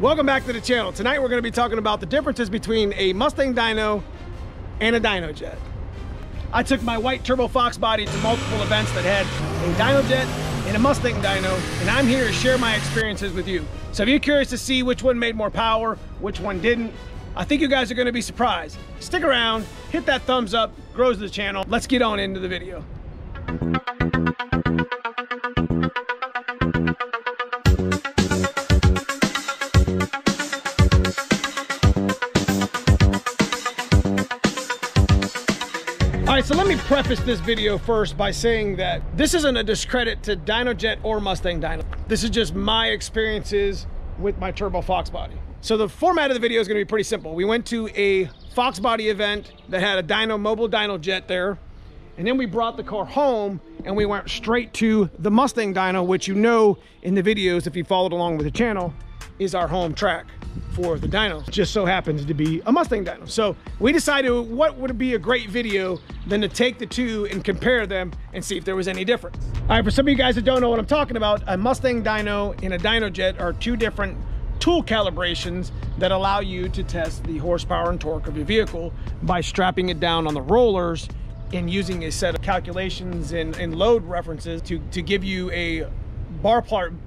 Welcome back to the channel. Tonight we're going to be talking about the differences between a Mustang Dyno and a DynoJet. I took my white turbo Fox body to multiple events that had a DynoJet and a Mustang Dyno, and I'm here to share my experiences with you. So if you're curious to see which one made more power, which one didn't, I think you guys are going to be surprised. Stick around, hit that thumbs up, grows the channel. Let's get on into the video. All right, so let me preface this video first by saying that this isn't a discredit to DynoJet or Mustang Dyno. This is just my experiences with my turbo Fox body. So the format of the video is going to be pretty simple. We went to a Fox body event that had a mobile DynoJet there, and then we brought the car home and we went straight to the Mustang Dyno, which you know in the videos, if you followed along with the channel, is our home track for the dynos. Just so happens to be a Mustang Dyno. So we decided what would be a great video than to take the two and compare them and see if there was any difference. All right, for some of you guys that don't know what I'm talking about, a Mustang Dyno and a DynoJet are two different tool calibrations that allow you to test the horsepower and torque of your vehicle by strapping it down on the rollers and using a set of calculations and load references to give you a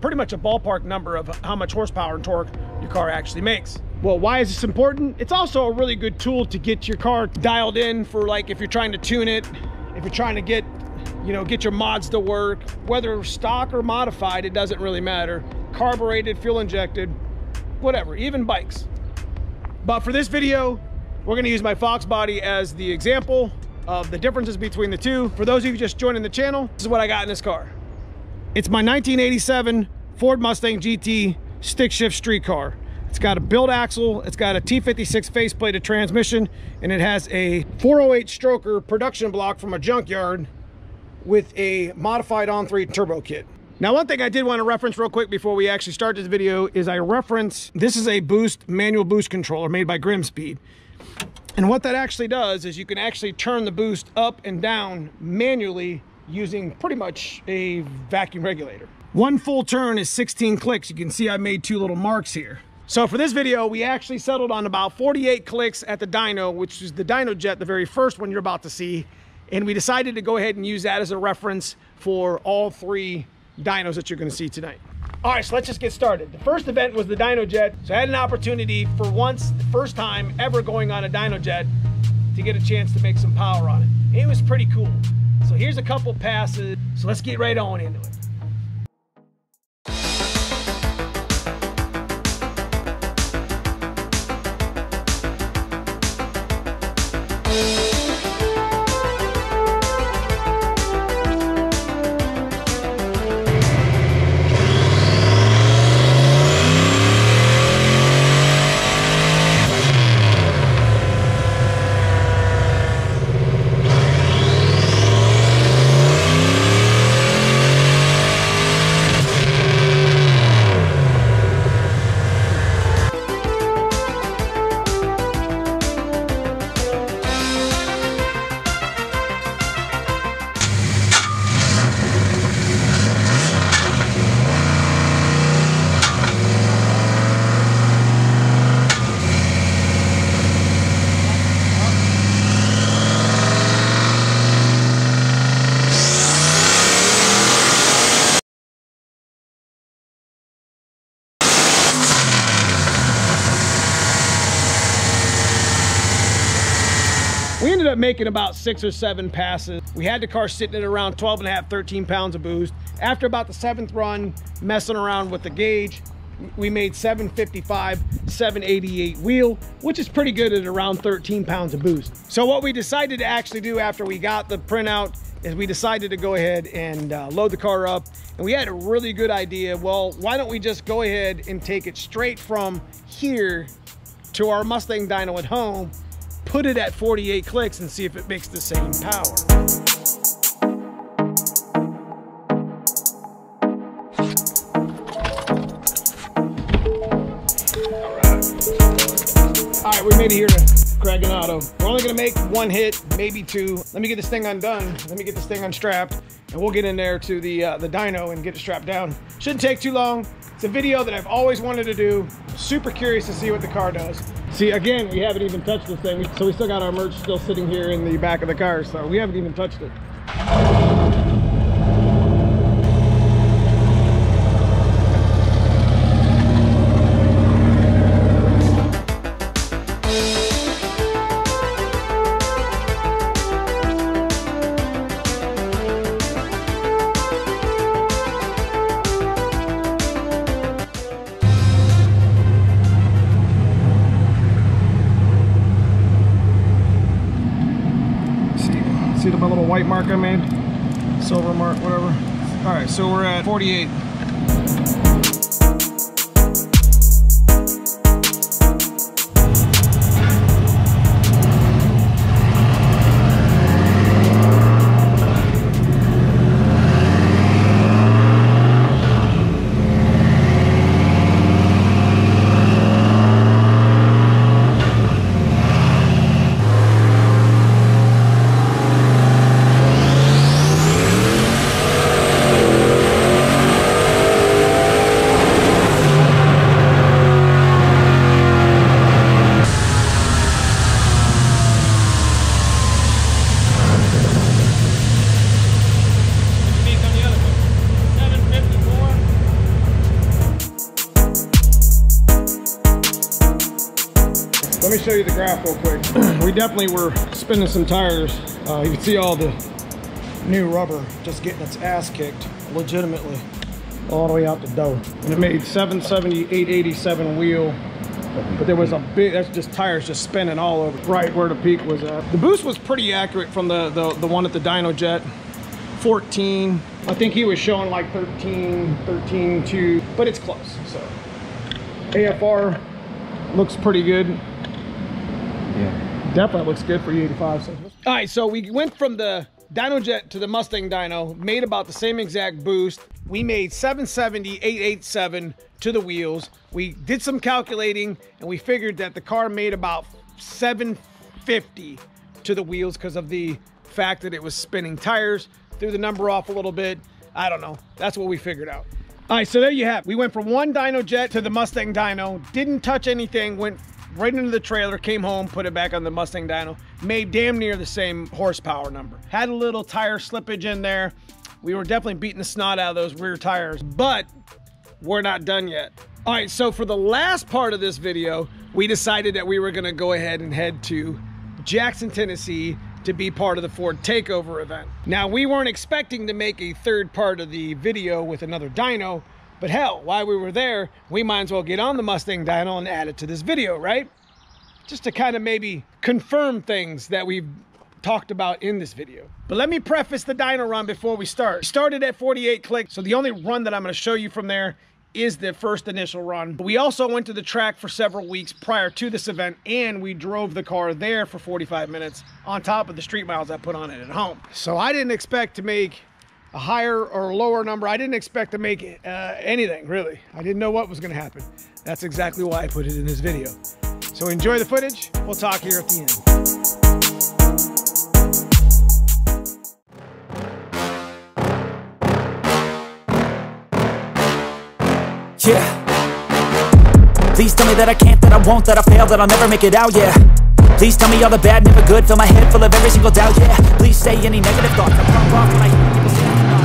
pretty much a ballpark number of how much horsepower and torque your car actually makes. Well, why is this important? It's also a really good tool to get your car dialed in for, like, if you're trying to tune it, if you're trying to get your mods to work, whether stock or modified, it doesn't really matter. Carbureted, fuel injected, whatever, even bikes. But for this video, we're gonna use my Fox body as the example of the differences between the two. For those of you just joining the channel, this is what I got in this car. It's my 1987 Ford Mustang GT stick shift street car. It's got a build axle, it's got a T56 faceplated transmission, and it has a 408 stroker production block from a junkyard with a modified on-3 turbo kit. Now, one thing I did want to reference real quick before we actually start this video is this is a manual boost controller made by Grimspeed. And what that actually does is you can actually turn the boost up and down manually using pretty much a vacuum regulator. One full turn is 16 clicks. You can see I made two little marks here. So for this video, we actually settled on about 48 clicks at the dyno, which is the DynoJet, the very first one you're about to see. And we decided to go ahead and use that as a reference for all three dynos that you're going to see tonight. All right, so let's just get started. The first event was the DynoJet. So I had an opportunity for once, the first time ever going on a DynoJet, to get a chance to make some power on it. It was pretty cool. So here's a couple passes. So let's get right on into it. We ended up making about 6 or 7 passes. We had the car sitting at around 12.5, 13 pounds of boost. After about the 7th run, messing around with the gauge, we made 755, 788 wheel, which is pretty good at around 13 pounds of boost. So what we decided to actually do after we got the printout is we decided to go ahead and load the car up. And we had a really good idea. Well, why don't we just go ahead and take it straight from here to our Mustang Dyno at home, put it at 48 clicks and see if it makes the same power. All right, we made it here to Craig and Auto. We're only gonna make one hit, maybe two. Let me get this thing undone. Let me get this thing unstrapped, and we'll get in there to the dyno and get it strapped down. Shouldn't take too long. It's a video that I've always wanted to do. Super curious to see what the car does. See, again, we haven't even touched this thing. So we still got our merch still sitting here in the back of the car, so we haven't even touched it. See my little white mark I made? Silver mark, whatever. All right, so we're at 48. Let me show you the graph real quick. We definitely were spinning some tires. You can see all the new rubber just getting its ass kicked legitimately all the way out the door. And it made 770, 887 wheel. But there was a big, that's just tires just spinning all over right where the peak was at. The boost was pretty accurate from the one at the DynoJet. 14. I think he was showing like 13, 13.2, but it's close. So AFR looks pretty good. Yeah, definitely looks good for E85. So. All right, so we went from the DynoJet to the Mustang Dyno, made about the same exact boost. We made 770, 887 to the wheels. We did some calculating and we figured that the car made about 750 to the wheels because of the fact that it was spinning tires. Threw the number off a little bit. I don't know. That's what we figured out. All right, so there you have it. We went from one DynoJet to the Mustang Dyno, didn't touch anything, went right into the trailer, came home, put it back on the Mustang Dyno, made damn near the same horsepower number. Had a little tire slippage in there. We were definitely beating the snot out of those rear tires, but we're not done yet. All right, so for the last part of this video, we decided that we were gonna go ahead and head to Jackson, Tennessee to be part of the Ford Takeover event. Now, we weren't expecting to make a third part of the video with another dyno, but hell, while we were there, we might as well get on the Mustang Dyno and add it to this video, right? Just to kind of maybe confirm things that we've talked about in this video. But let me preface the dyno run before we start. We started at 48 clicks, so the only run that I'm gonna show you from there is the first initial run. We also went to the track for several weeks prior to this event, and we drove the car there for 45 minutes on top of the street miles I put on it at home. So I didn't expect to make a higher or lower number. I didn't expect to make anything, really. I didn't know what was gonna happen. That's exactly why I put it in this video. So enjoy the footage. We'll talk here at the end. Yeah. Please tell me that I can't, that I won't, that I fail, that I'll never make it out, yeah. Please tell me all the bad, never good, fill my head full of every single doubt, yeah. Please say any negative thoughts, I pump off when I hear people say I'm not.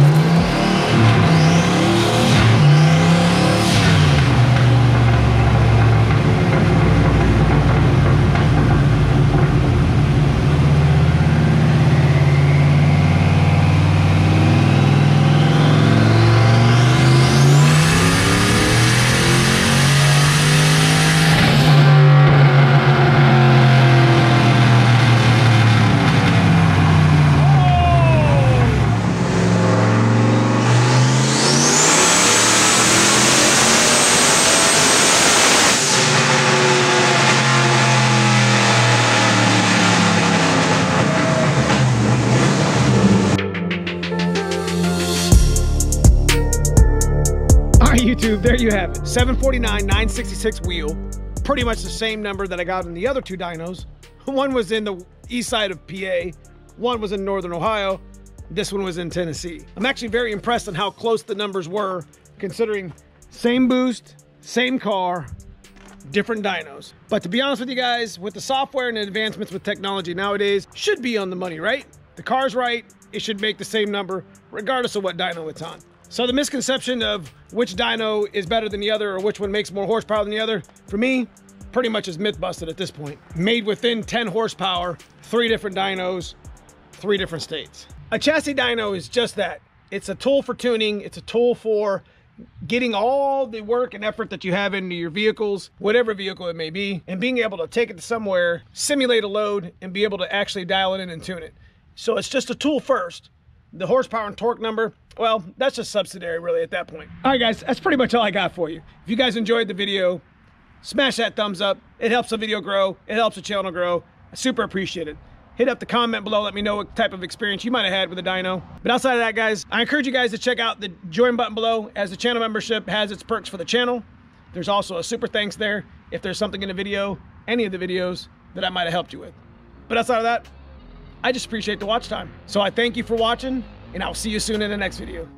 YouTube, there you have it. 749, 966 wheel. Pretty much the same number that I got in the other two dynos. One was in the east side of PA. One was in Northern Ohio. This one was in Tennessee. I'm actually very impressed on how close the numbers were, considering Same boost, same car, different dynos. But to be honest with you guys, with the software and the advancements with technology nowadays, should be on the money, right? The car's right, it should make the same number regardless of what dyno it's on. So the misconception of which dyno is better than the other or which one makes more horsepower than the other, for me, pretty much is myth busted at this point. Made within 10 horsepower, 3 different dynos, 3 different states. A chassis dyno is just that. It's a tool for tuning, it's a tool for getting all the work and effort that you have into your vehicles, whatever vehicle it may be, and being able to take it to somewhere, simulate a load, and be able to actually dial it in and tune it. So it's just a tool first. The horsepower and torque number, well, that's just subsidiary really at that point. All right guys, that's pretty much all I got for you. If you guys enjoyed the video, smash that thumbs up. It helps the video grow. It helps the channel grow. I super appreciate it. Hit up the comment below. Let me know what type of experience you might have had with a dyno. But outside of that, guys, I encourage you guys to check out the join button below, as the channel membership has its perks for the channel. There's also a super thanks there if there's something in the video, any of the videos, that I might have helped you with. But outside of that, I just appreciate the watch time. So I thank you for watching, and I'll see you soon in the next video.